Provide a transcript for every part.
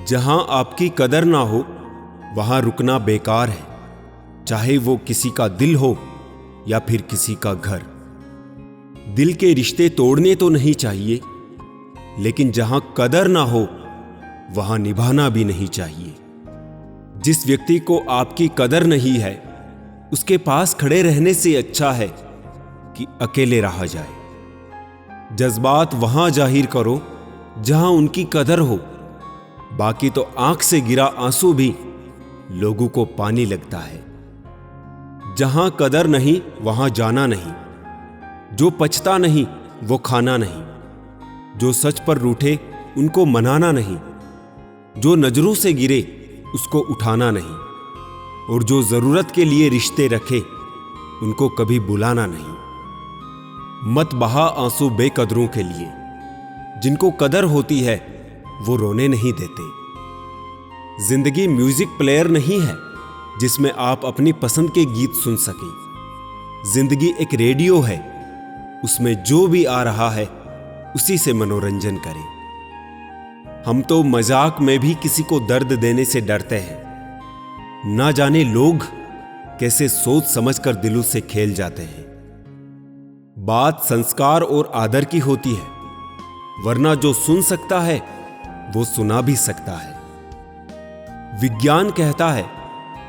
जहां आपकी कदर ना हो वहां रुकना बेकार है, चाहे वो किसी का दिल हो या फिर किसी का घर। दिल के रिश्ते तोड़ने तो नहीं चाहिए, लेकिन जहां कदर ना हो वहां निभाना भी नहीं चाहिए। जिस व्यक्ति को आपकी कदर नहीं है, उसके पास खड़े रहने से अच्छा है कि अकेले रहा जाए। जज्बात वहां जाहिर करो जहां उनकी कदर हो, बाकी तो आंख से गिरा आंसू भी लोगों को पानी लगता है। जहां कदर नहीं वहां जाना नहीं, जो पचता नहीं वो खाना नहीं, जो सच पर रूठे उनको मनाना नहीं, जो नजरों से गिरे उसको उठाना नहीं, और जो जरूरत के लिए रिश्ते रखे उनको कभी बुलाना नहीं। मत बहा आंसू बेकदरों के लिए, जिनको कदर होती है वो रोने नहीं देते। जिंदगी म्यूजिक प्लेयर नहीं है जिसमें आप अपनी पसंद के गीत सुन सकें। जिंदगी एक रेडियो है, उसमें जो भी आ रहा है उसी से मनोरंजन करें। हम तो मजाक में भी किसी को दर्द देने से डरते हैं। ना जाने लोग कैसे सोच समझकर दिलों से खेल जाते हैं। बात संस्कार और आदर की होती है, वरना जो सुन सकता है वो सुना भी सकता है। विज्ञान कहता है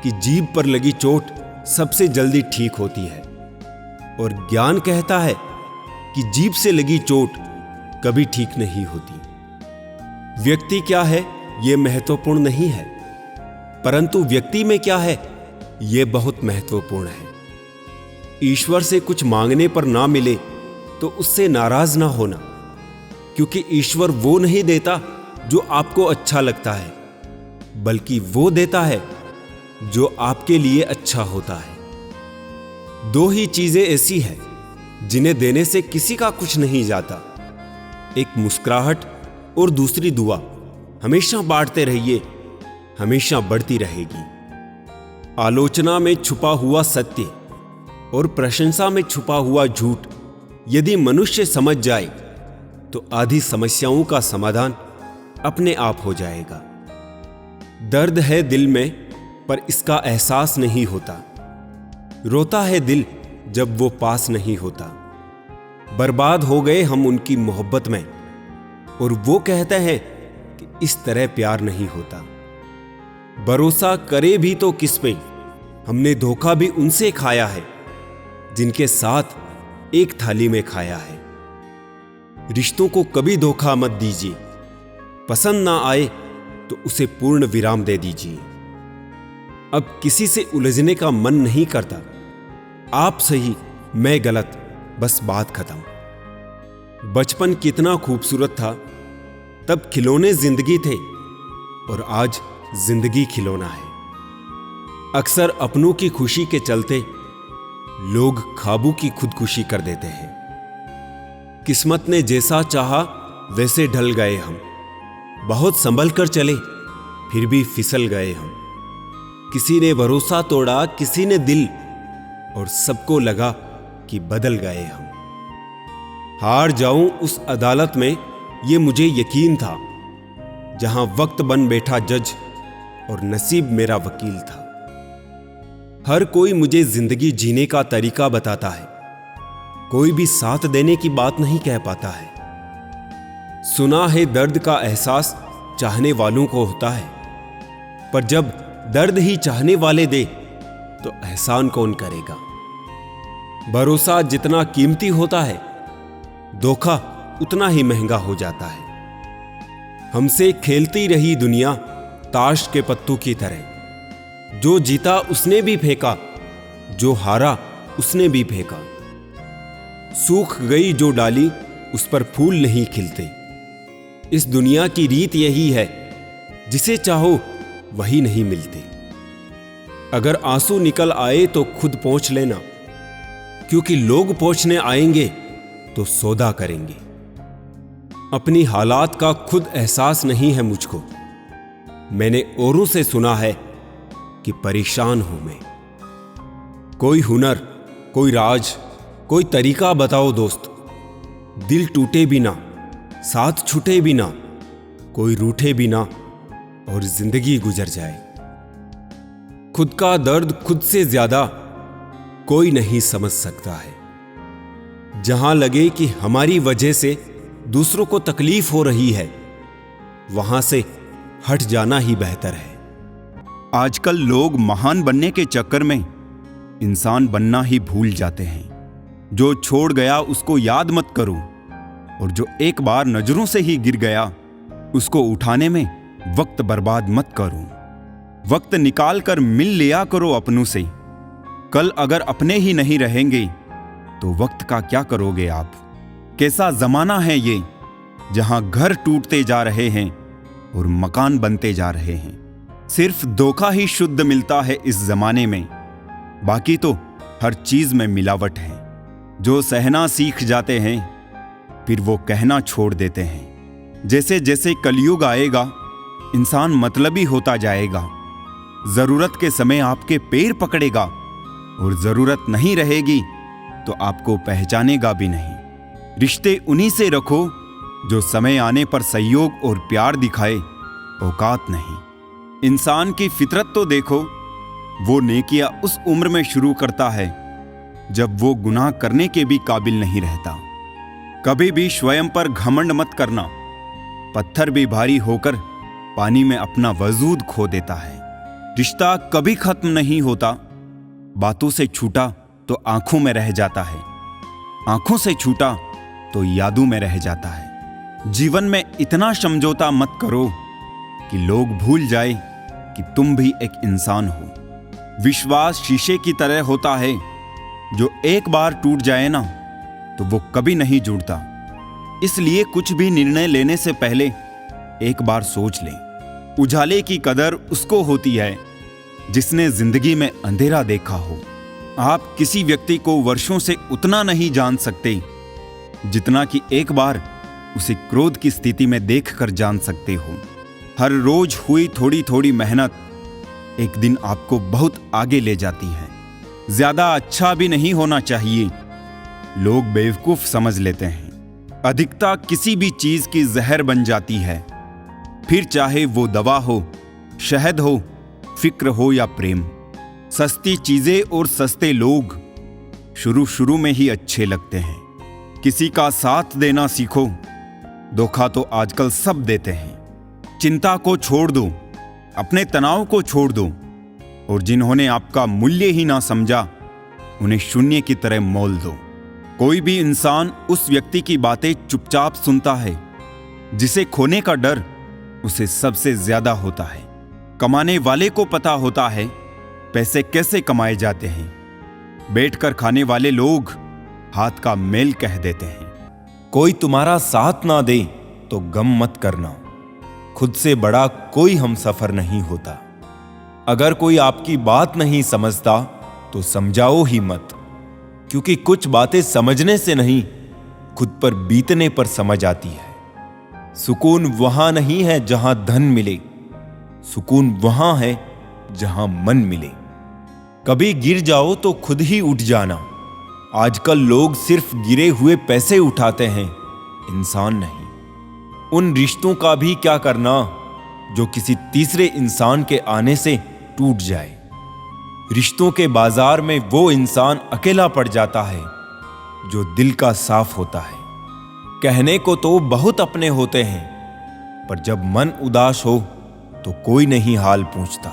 कि जीभ पर लगी चोट सबसे जल्दी ठीक होती है, और ज्ञान कहता है कि जीभ से लगी चोट कभी ठीक नहीं होती। व्यक्ति क्या है यह महत्वपूर्ण नहीं है, परंतु व्यक्ति में क्या है यह बहुत महत्वपूर्ण है। ईश्वर से कुछ मांगने पर ना मिले तो उससे नाराज ना होना, क्योंकि ईश्वर वो नहीं देता जो आपको अच्छा लगता है, बल्कि वो देता है जो आपके लिए अच्छा होता है। दो ही चीजें ऐसी हैं जिन्हें देने से किसी का कुछ नहीं जाता, एक मुस्कुराहट और दूसरी दुआ। हमेशा बांटते रहिए, हमेशा बढ़ती रहेगी। आलोचना में छुपा हुआ सत्य और प्रशंसा में छुपा हुआ झूठ यदि मनुष्य समझ जाए तो आधी समस्याओं का समाधान अपने आप हो जाएगा। दर्द है दिल में पर इसका एहसास नहीं होता। रोता है दिल जब वो पास नहीं होता। बर्बाद हो गए हम उनकी मोहब्बत में, और वो कहते हैं कि इस तरह प्यार नहीं होता। भरोसा करे भी तो किस पे, हमने धोखा भी उनसे खाया है जिनके साथ एक थाली में खाया है। रिश्तों को कभी धोखा मत दीजिए, पसंद ना आए तो उसे पूर्ण विराम दे दीजिए। अब किसी से उलझने का मन नहीं करता। आप सही मैं गलत, बस बात खत्म। बचपन कितना खूबसूरत था, तब खिलौने जिंदगी थे, और आज जिंदगी खिलौना है। अक्सर अपनों की खुशी के चलते लोग ख्वाबों की खुदकुशी कर देते हैं। किस्मत ने जैसा चाहा वैसे ढल गए हम, बहुत संभल कर चले फिर भी फिसल गए हम। किसी ने भरोसा तोड़ा, किसी ने दिल, और सबको लगा कि बदल गए हम। हार जाऊं उस अदालत में ये मुझे यकीन था, जहां वक्त बन बैठा जज और नसीब मेरा वकील था। हर कोई मुझे जिंदगी जीने का तरीका बताता है, कोई भी साथ देने की बात नहीं कह पाता है। सुना है दर्द का एहसास चाहने वालों को होता है, पर जब दर्द ही चाहने वाले दे तो एहसान कौन करेगा। भरोसा जितना कीमती होता है, धोखा उतना ही महंगा हो जाता है। हमसे खेलती रही दुनिया ताश के पत्तों की तरह। जो जीता उसने भी फेंका, जो हारा उसने भी फेंका। सूख गई जो डाली उस पर फूल नहीं खिलते। इस दुनिया की रीत यही है, जिसे चाहो वही नहीं मिलते। अगर आंसू निकल आए तो खुद पोंछ लेना, क्योंकि लोग पोंछने आएंगे तो सौदा करेंगे। अपनी हालात का खुद एहसास नहीं है मुझको। मैंने औरों से सुना है कि परेशान हूं मैं। कोई हुनर, कोई राज, कोई तरीका बताओ दोस्त। दिल टूटे बिना, साथ छूटे बिना, कोई रूठे बिना, और जिंदगी गुजर जाए। खुद का दर्द खुद से ज्यादा कोई नहीं समझ सकता है। जहां लगे कि हमारी वजह से दूसरों को तकलीफ हो रही है, वहां से हट जाना ही बेहतर है। आजकल लोग महान बनने के चक्कर में इंसान बनना ही भूल जाते हैं। जो छोड़ गया उसको याद मत करो, और जो एक बार नजरों से ही गिर गया उसको उठाने में वक्त बर्बाद मत करो। वक्त निकाल कर मिल लिया करो अपनों से। कल अगर अपने ही नहीं रहेंगे तो वक्त का क्या करोगे आप? कैसा जमाना है ये, जहां घर टूटते जा रहे हैं और मकान बनते जा रहे हैं। सिर्फ धोखा ही शुद्ध मिलता है इस जमाने में, बाकी तो हर चीज में मिलावट है। जो सहना सीख जाते हैं फिर वो कहना छोड़ देते हैं। जैसे जैसे कलयुग आएगा इंसान मतलबी होता जाएगा। जरूरत के समय आपके पैर पकड़ेगा और जरूरत नहीं रहेगी तो आपको पहचानेगा भी नहीं। रिश्ते उन्हीं से रखो जो समय आने पर सहयोग और प्यार दिखाए, औकात नहीं। इंसान की फितरत तो देखो, वो नेकियां उस उम्र में शुरू करता है जब वो गुनाह करने के भी काबिल नहीं रहता। कभी भी स्वयं पर घमंड मत करना। पत्थर भी भारी होकर पानी में अपना वजूद खो देता है। रिश्ता कभी खत्म नहीं होता। बातों से छूटा तो आंखों में रह जाता है, आंखों से छूटा तो यादों में रह जाता है। जीवन में इतना समझौता मत करो कि लोग भूल जाए कि तुम भी एक इंसान हो। विश्वास शीशे की तरह होता है, जो एक बार टूट जाए ना तो वो कभी नहीं जुड़ता। इसलिए कुछ भी निर्णय लेने से पहले एक बार सोच लें। उजाले की कदर उसको होती है जिसने जिंदगी में अंधेरा देखा हो। आप किसी व्यक्ति को वर्षों से उतना नहीं जान सकते जितना कि एक बार उसे क्रोध की स्थिति में देखकर जान सकते हो। हर रोज हुई थोड़ी थोड़ी मेहनत एक दिन आपको बहुत आगे ले जाती है। ज्यादा अच्छा भी नहीं होना चाहिए, लोग बेवकूफ समझ लेते हैं। अधिकता किसी भी चीज की जहर बन जाती है, फिर चाहे वो दवा हो, शहद हो, फिक्र हो या प्रेम। सस्ती चीजें और सस्ते लोग शुरू में ही अच्छे लगते हैं। किसी का साथ देना सीखो, धोखा तो आजकल सब देते हैं। चिंता को छोड़ दो, अपने तनाव को छोड़ दो, और जिन्होंने आपका मूल्य ही ना समझा उन्हें शून्य की तरह मोल दो। कोई भी इंसान उस व्यक्ति की बातें चुपचाप सुनता है जिसे खोने का डर उसे सबसे ज्यादा होता है। कमाने वाले को पता होता है पैसे कैसे कमाए जाते हैं। बैठकर खाने वाले लोग हाथ का मेल कह देते हैं। कोई तुम्हारा साथ ना दे तो गम मत करना, खुद से बड़ा कोई हमसफर नहीं होता। अगर कोई आपकी बात नहीं समझता तो समझाओ ही मत, क्योंकि कुछ बातें समझने से नहीं खुद पर बीतने पर समझ आती है। सुकून वहां नहीं है जहां धन मिले, सुकून वहां है जहां मन मिले। कभी गिर जाओ तो खुद ही उठ जाना। आजकल लोग सिर्फ गिरे हुए पैसे उठाते हैं, इंसान नहीं। उन रिश्तों का भी क्या करना जो किसी तीसरे इंसान के आने से टूट जाए। रिश्तों के बाजार में वो इंसान अकेला पड़ जाता है जो दिल का साफ होता है। कहने को तो बहुत अपने होते हैं, पर जब मन उदास हो तो कोई नहीं हाल पूछता।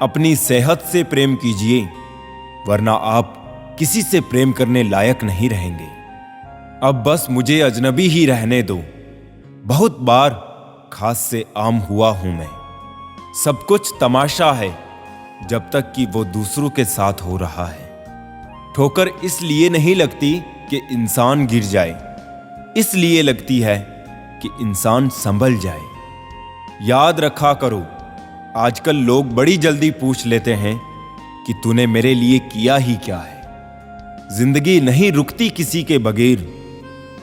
अपनी सेहत से प्रेम कीजिए, वरना आप किसी से प्रेम करने लायक नहीं रहेंगे। अब बस मुझे अजनबी ही रहने दो। बहुत बार खास से आम हुआ हूं मैं। सब कुछ तमाशा है जब तक कि वो दूसरों के साथ हो रहा है। ठोकर इसलिए नहीं लगती कि इंसान गिर जाए, इसलिए लगती है कि इंसान संभल जाए। याद रखा करो, आजकल लोग बड़ी जल्दी पूछ लेते हैं कि तूने मेरे लिए किया ही क्या है। जिंदगी नहीं रुकती किसी के बगैर,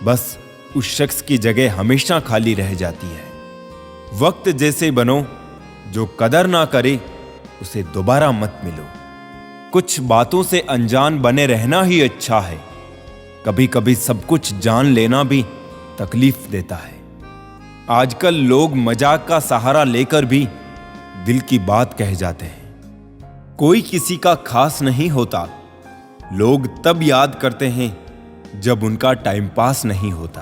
बस उस शख्स की जगह हमेशा खाली रह जाती है। वक्त जैसे बनो, जो कदर ना करे उसे दोबारा मत मिलो। कुछ बातों से अनजान बने रहना ही अच्छा है। कभी कभी सब कुछ जान लेना भी तकलीफ देता है। आजकल लोग मजाक का सहारा लेकर भी दिल की बात कह जाते हैं। कोई किसी का खास नहीं होता। लोग तब याद करते हैं जब उनका टाइम पास नहीं होता।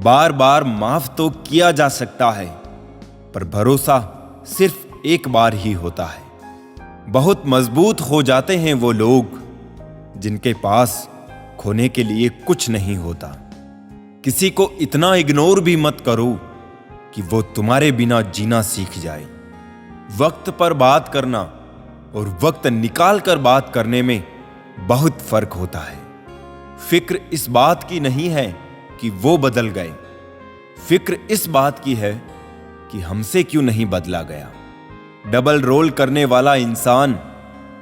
बार बार माफ तो किया जा सकता है, पर भरोसा सिर्फ एक बार ही होता है। बहुत मजबूत हो जाते हैं वो लोग जिनके पास खोने के लिए कुछ नहीं होता। किसी को इतना इग्नोर भी मत करो कि वो तुम्हारे बिना जीना सीख जाए। वक्त पर बात करना और वक्त निकाल कर बात करने में बहुत फर्क होता है। फिक्र इस बात की नहीं है कि वो बदल गए, फिक्र इस बात की है कि हमसे क्यों नहीं बदला गया। डबल रोल करने वाला इंसान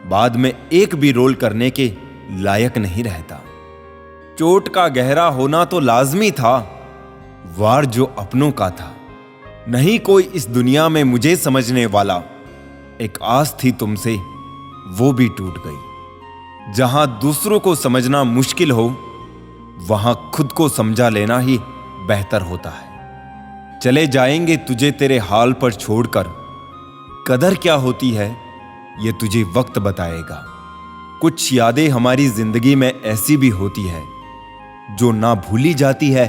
बाद में एक भी रोल करने के लायक नहीं रहता। चोट का गहरा होना तो लाजमी था, वार जो अपनों का था। नहीं कोई इस दुनिया में मुझे समझने वाला। एक आस थी तुमसे, वो भी टूट गई। जहां दूसरों को समझना मुश्किल हो, वहां खुद को समझा लेना ही बेहतर होता है। चले जाएंगे तुझे तेरे हाल पर छोड़कर। कदर क्या होती है ये तुझे वक्त बताएगा। कुछ यादें हमारी जिंदगी में ऐसी भी होती है जो ना भूली जाती है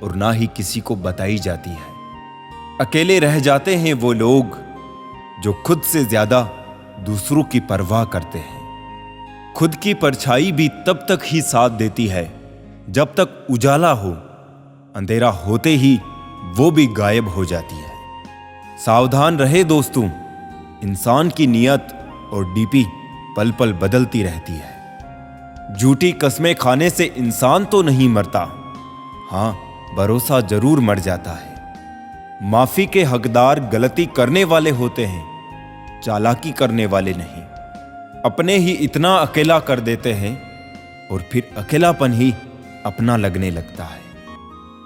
और ना ही किसी को बताई जाती है। अकेले रह जाते हैं वो लोग जो खुद से ज्यादा दूसरों की परवाह करते हैं। खुद की परछाई भी तब तक ही साथ देती है जब तक उजाला हो। अंधेरा होते ही वो भी गायब हो जाती है। सावधान रहे दोस्तों, इंसान की नियत और डीपी पल पल बदलती रहती है। झूठी कस्में खाने से इंसान तो नहीं मरता, हां भरोसा जरूर मर जाता है। माफी के हकदार गलती करने वाले होते हैं, चालाकी करने वाले नहीं। अपने ही इतना अकेला कर देते हैं और फिर अकेलापन ही अपना लगने लगता है।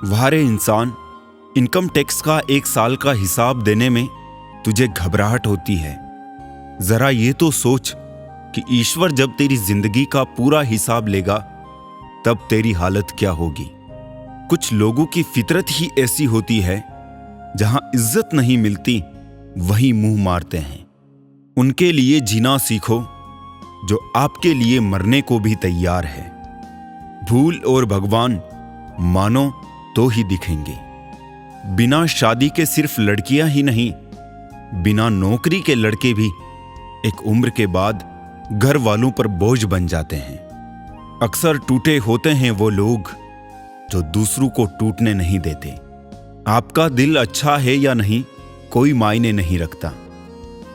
वारे इंसान, इनकम टैक्स का 1 साल का हिसाब देने में तुझे घबराहट होती है। जरा ये तो सोच कि ईश्वर जब तेरी जिंदगी का पूरा हिसाब लेगा तब तेरी हालत क्या होगी। कुछ लोगों की फितरत ही ऐसी होती है, जहां इज्जत नहीं मिलती वहीं मुंह मारते हैं। उनके लिए जीना सीखो जो आपके लिए मरने को भी तैयार है। भूल और भगवान मानो तो ही दिखेंगे। बिना शादी के सिर्फ लड़कियां ही नहीं, बिना नौकरी के लड़के भी एक उम्र के बाद घर वालों पर बोझ बन जाते हैं। अक्सर टूटे होते हैं वो लोग जो दूसरों को टूटने नहीं देते। आपका दिल अच्छा है या नहीं कोई मायने नहीं रखता।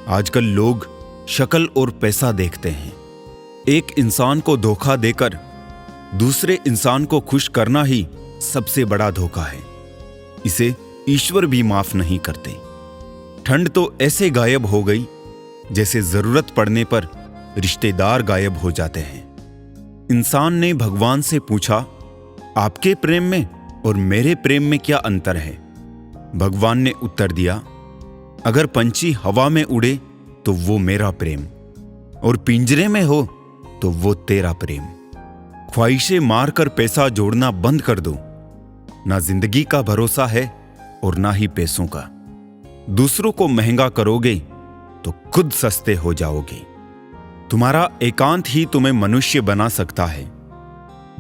आजकल लोग शक्ल और पैसा देखते हैं। एक इंसान को धोखा देकर दूसरे इंसान को खुश करना ही सबसे बड़ा धोखा है। इसे ईश्वर भी माफ नहीं करते। ठंड तो ऐसे गायब हो गई जैसे जरूरत पड़ने पर रिश्तेदार गायब हो जाते हैं। इंसान ने भगवान से पूछा, आपके प्रेम में और मेरे प्रेम में क्या अंतर है? भगवान ने उत्तर दिया, अगर पंछी हवा में उड़े तो वो मेरा प्रेम, और पिंजरे में हो तो वो तेरा प्रेम। ख्वाहिशें मारकर पैसा जोड़ना बंद कर दो। ना जिंदगी का भरोसा है और ना ही पैसों का। दूसरों को महंगा करोगे तो खुद सस्ते हो जाओगे। तुम्हारा एकांत ही तुम्हें मनुष्य बना सकता है।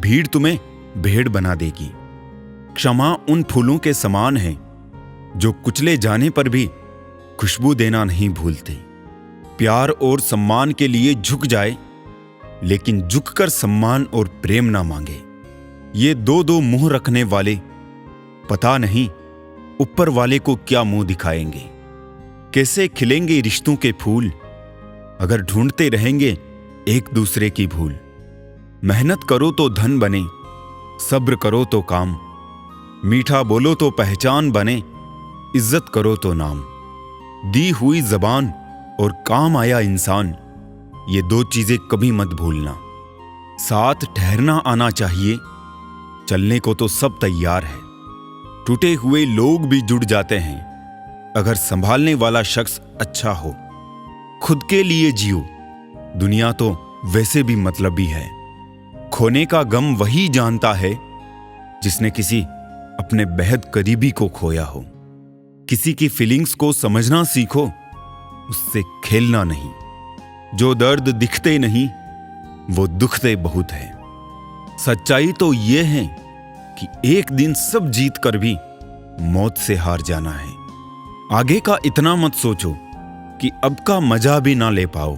भीड़ तुम्हें भेड़ बना देगी। क्षमा उन फूलों के समान है जो कुचले जाने पर भी खुशबू देना नहीं भूलते। प्यार और सम्मान के लिए झुक जाए, लेकिन झुककर सम्मान और प्रेम ना मांगे। ये दो मुंह रखने वाले पता नहीं ऊपर वाले को क्या मुंह दिखाएंगे। कैसे खिलेंगे रिश्तों के फूल अगर ढूंढते रहेंगे एक दूसरे की भूल। मेहनत करो तो धन बने, सब्र करो तो काम, मीठा बोलो तो पहचान बने, इज्जत करो तो नाम। दी हुई जबान और काम आया इंसान, ये 2 चीजें कभी मत भूलना। साथ ठहरना आना चाहिए, चलने को तो सब तैयार है। टूटे हुए लोग भी जुड़ जाते हैं अगर संभालने वाला शख्स अच्छा हो। खुद के लिए जियो, दुनिया तो वैसे भी मतलबी है। खोने का गम वही जानता है जिसने किसी अपने बेहद करीबी को खोया हो। किसी की फीलिंग्स को समझना सीखो, उससे खेलना नहीं। जो दर्द दिखते नहीं वो दुखते बहुत है। सच्चाई तो ये है कि एक दिन सब जीत कर भी मौत से हार जाना है। आगे का इतना मत सोचो कि अब का मजा भी ना ले पाओ।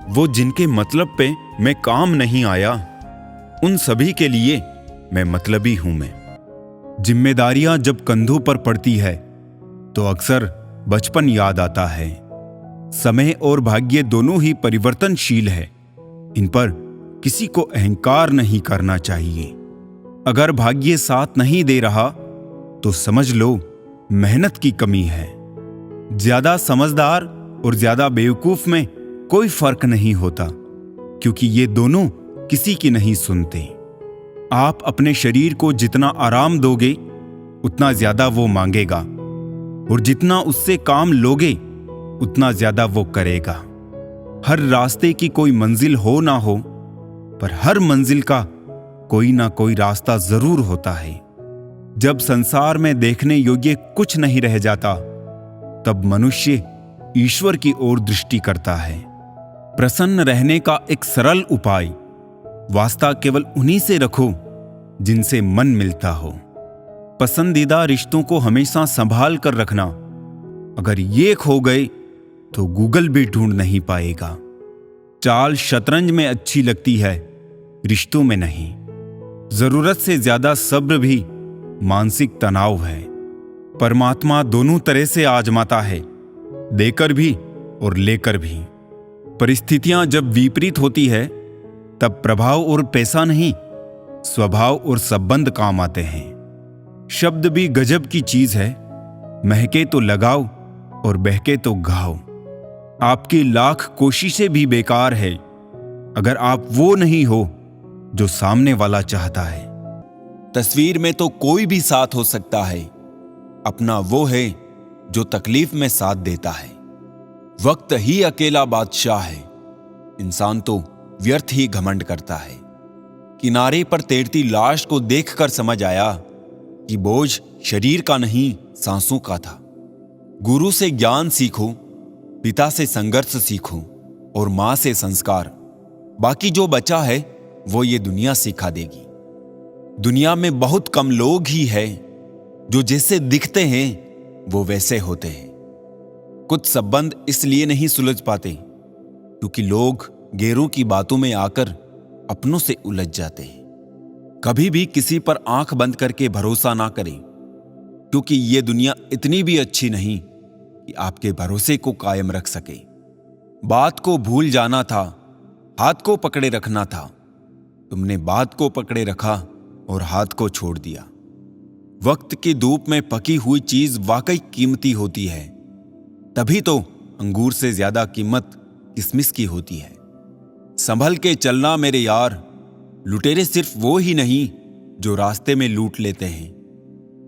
वो जिनके मतलब पे मैं काम नहीं आया, उन सभी के लिए मैं मतलबी हूं मैं। जिम्मेदारियां जब कंधों पर पड़ती है तो अक्सर बचपन याद आता है। समय और भाग्य दोनों ही परिवर्तनशील है। इन पर किसी को अहंकार नहीं करना चाहिए। अगर भाग्य साथ नहीं दे रहा तो समझ लो मेहनत की कमी है। ज्यादा समझदार और ज्यादा बेवकूफ में कोई फर्क नहीं होता, क्योंकि ये दोनों किसी की नहीं सुनते। आप अपने शरीर को जितना आराम दोगे उतना ज्यादा वो मांगेगा, और जितना उससे काम लोगे उतना ज्यादा वो करेगा। हर रास्ते की कोई मंजिल हो ना हो, पर हर मंजिल का कोई ना कोई रास्ता जरूर होता है। जब संसार में देखने योग्य कुछ नहीं रह जाता, तब मनुष्य ईश्वर की ओर दृष्टि करता है। प्रसन्न रहने का एक सरल उपाय, वास्ता केवल उन्हीं से रखो जिनसे मन मिलता हो। पसंदीदा रिश्तों को हमेशा संभाल कर रखना। अगर ये खो गए तो गूगल भी ढूंढ नहीं पाएगा। चाल शतरंज में अच्छी लगती है, रिश्तों में नहीं। जरूरत से ज्यादा सब्र भी मानसिक तनाव है। परमात्मा दोनों तरह से आजमाता है, देकर भी और लेकर भी। परिस्थितियां जब विपरीत होती है तब प्रभाव और पैसा नहीं, स्वभाव और संबंध काम आते हैं। शब्द भी गजब की चीज है, महके तो लगाओ और बहके तो गाओ। आपकी लाख कोशिशें भी बेकार है अगर आप वो नहीं हो जो सामने वाला चाहता है। तस्वीर में तो कोई भी साथ हो सकता है, अपना वो है जो तकलीफ में साथ देता है। वक्त ही अकेला बादशाह है, इंसान तो व्यर्थ ही घमंड करता है। किनारे पर तैरती लाश को देखकर समझ आया कि बोझ शरीर का नहीं सांसों का था। गुरु से ज्ञान सीखो, पिता से संघर्ष सीखो और मां से संस्कार। बाकी जो बचा है वो ये दुनिया सिखा देगी। दुनिया में बहुत कम लोग ही हैं जो जैसे दिखते हैं वो वैसे होते हैं। कुछ संबंध इसलिए नहीं सुलझ पाते क्योंकि लोग गैरों की बातों में आकर अपनों से उलझ जाते हैं। कभी भी किसी पर आंख बंद करके भरोसा ना करें, क्योंकि ये दुनिया इतनी भी अच्छी नहीं कि आपके भरोसे को कायम रख सके। बात को भूल जाना था, हाथ को पकड़े रखना था। तुमने बात को पकड़े रखा और हाथ को छोड़ दिया। वक्त की धूप में पकी हुई चीज वाकई कीमती होती है, तभी तो अंगूर से ज्यादा कीमत किसमिस की होती है। संभल के चलना मेरे यार, लुटेरे सिर्फ वो ही नहीं जो रास्ते में लूट लेते हैं,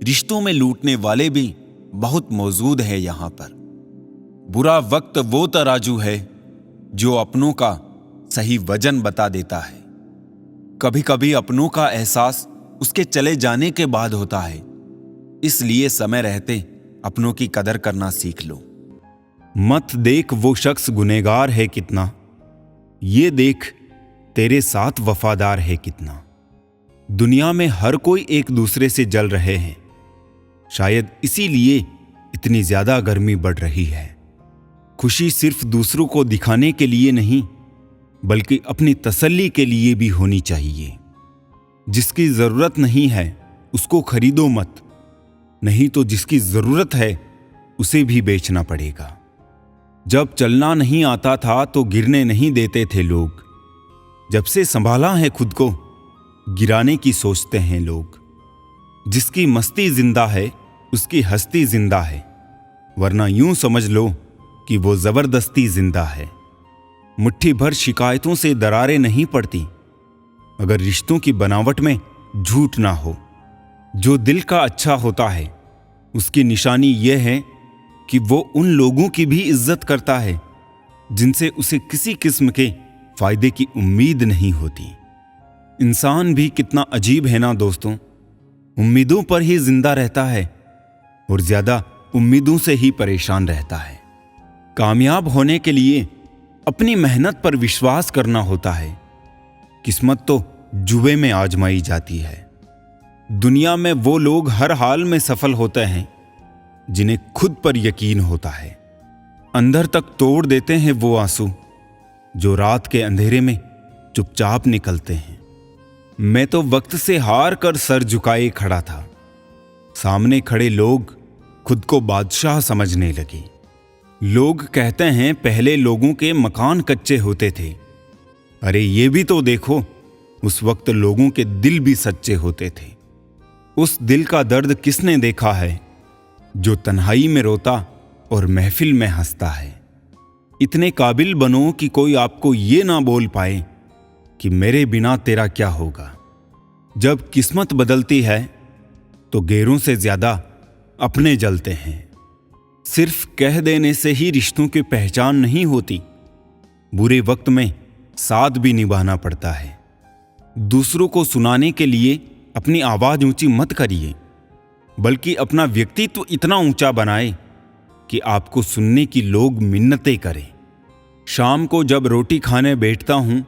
रिश्तों में लूटने वाले भी बहुत मौजूद है यहां पर। बुरा वक्त वो तराजू है जो अपनों का सही वजन बता देता है। कभी कभी अपनों का एहसास उसके चले जाने के बाद होता है, इसलिए समय रहते अपनों की कदर करना सीख लो। मत देख वो शख्स गुनहगार है कितना, ये देख तेरे साथ वफादार है कितना। दुनिया में हर कोई एक दूसरे से जल रहे हैं, शायद इसीलिए इतनी ज्यादा गर्मी बढ़ रही है। खुशी सिर्फ दूसरों को दिखाने के लिए नहीं, बल्कि अपनी तसल्ली के लिए भी होनी चाहिए। जिसकी जरूरत नहीं है उसको खरीदो मत, नहीं तो जिसकी जरूरत है उसे भी बेचना पड़ेगा। जब चलना नहीं आता था तो गिरने नहीं देते थे लोग, जब से संभाला है खुद को गिराने की सोचते हैं लोग। जिसकी मस्ती जिंदा है उसकी हस्ती जिंदा है, वरना यूं समझ लो कि वो जबरदस्ती जिंदा है। मुट्ठी भर शिकायतों से दरारें नहीं पड़ती अगर रिश्तों की बनावट में झूठ ना हो। जो दिल का अच्छा होता है उसकी निशानी यह है कि वो उन लोगों की भी इज्जत करता है जिनसे उसे किसी किस्म के फायदे की उम्मीद नहीं होती। इंसान भी कितना अजीब है ना दोस्तों। उम्मीदों पर ही जिंदा रहता है और ज्यादा उम्मीदों से ही परेशान रहता है। कामयाब होने के लिए अपनी मेहनत पर विश्वास करना होता है। किस्मत तो जुए में आजमाई जाती है। दुनिया में वो लोग हर हाल में सफल होते हैं जिन्हें खुद पर यकीन होता है। अंदर तक तोड़ देते हैं वो आंसू जो रात के अंधेरे में चुपचाप निकलते हैं। मैं तो वक्त से हार कर सर झुकाए खड़ा था। सामने खड़े लोग खुद को बादशाह समझने लगे। लोग कहते हैं पहले लोगों के मकान कच्चे होते थे। अरे ये भी तो देखो, उस वक्त लोगों के दिल भी सच्चे होते थे। उस दिल का दर्द किसने देखा है जो तन्हाई में रोता और महफिल में हंसता है। इतने काबिल बनो कि कोई आपको ये ना बोल पाए कि मेरे बिना तेरा क्या होगा। जब किस्मत बदलती है तो गैरों से ज्यादा अपने जलते हैं। सिर्फ कह देने से ही रिश्तों की पहचान नहीं होती। बुरे वक्त में साथ भी निभाना पड़ता है। दूसरों को सुनाने के लिए अपनी आवाज ऊंची मत करिए, बल्कि अपना व्यक्तित्व इतना ऊंचा बनाए कि आपको सुनने की लोग मिन्नतें करें। शाम को जब रोटी खाने बैठता हूं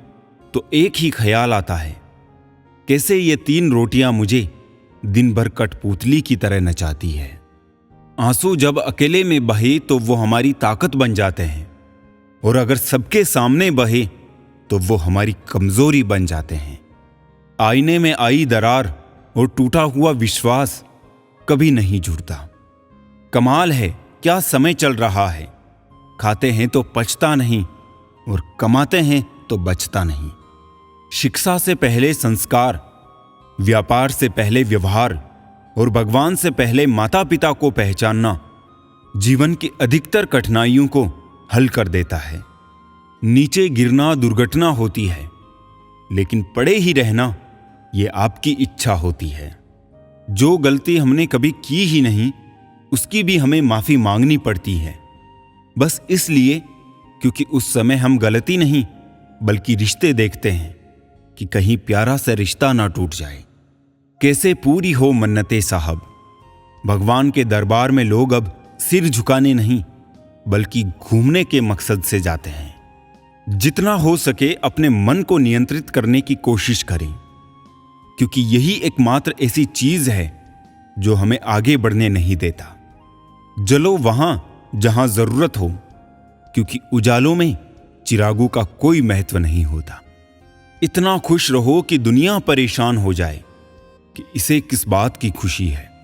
तो एक ही ख्याल आता है, कैसे ये 3 रोटियां मुझे दिन भर कठपुतली की तरह नचाती है। आंसू जब अकेले में बहे तो वो हमारी ताकत बन जाते हैं, और अगर सबके सामने बहे तो वो हमारी कमजोरी बन जाते हैं। आईने में आई दरार और टूटा हुआ विश्वास कभी नहीं जुड़ता। कमाल है क्या समय चल रहा है। खाते हैं तो पचता नहीं और कमाते हैं तो बचता नहीं। शिक्षा से पहले संस्कार, व्यापार से पहले व्यवहार और भगवान से पहले माता पिता को पहचानना जीवन की अधिकतर कठिनाइयों को हल कर देता है। नीचे गिरना दुर्घटना होती है, लेकिन पड़े ही रहना ये आपकी इच्छा होती है। जो गलती हमने कभी की ही नहीं उसकी भी हमें माफी मांगनी पड़ती है, बस इसलिए क्योंकि उस समय हम गलती नहीं बल्कि रिश्ते देखते हैं कि कहीं प्यारा सा रिश्ता ना टूट जाए। कैसे पूरी हो मन्नतें साहब। भगवान के दरबार में लोग अब सिर झुकाने नहीं बल्कि घूमने के मकसद से जाते हैं। जितना हो सके अपने मन को नियंत्रित करने की कोशिश करें, क्योंकि यही एकमात्र ऐसी चीज है जो हमें आगे बढ़ने नहीं देता। जलो वहां जहां जरूरत हो, क्योंकि उजालों में चिरागों का कोई महत्व नहीं होता। इतना खुश रहो कि दुनिया परेशान हो जाए कि इसे किस बात की खुशी है।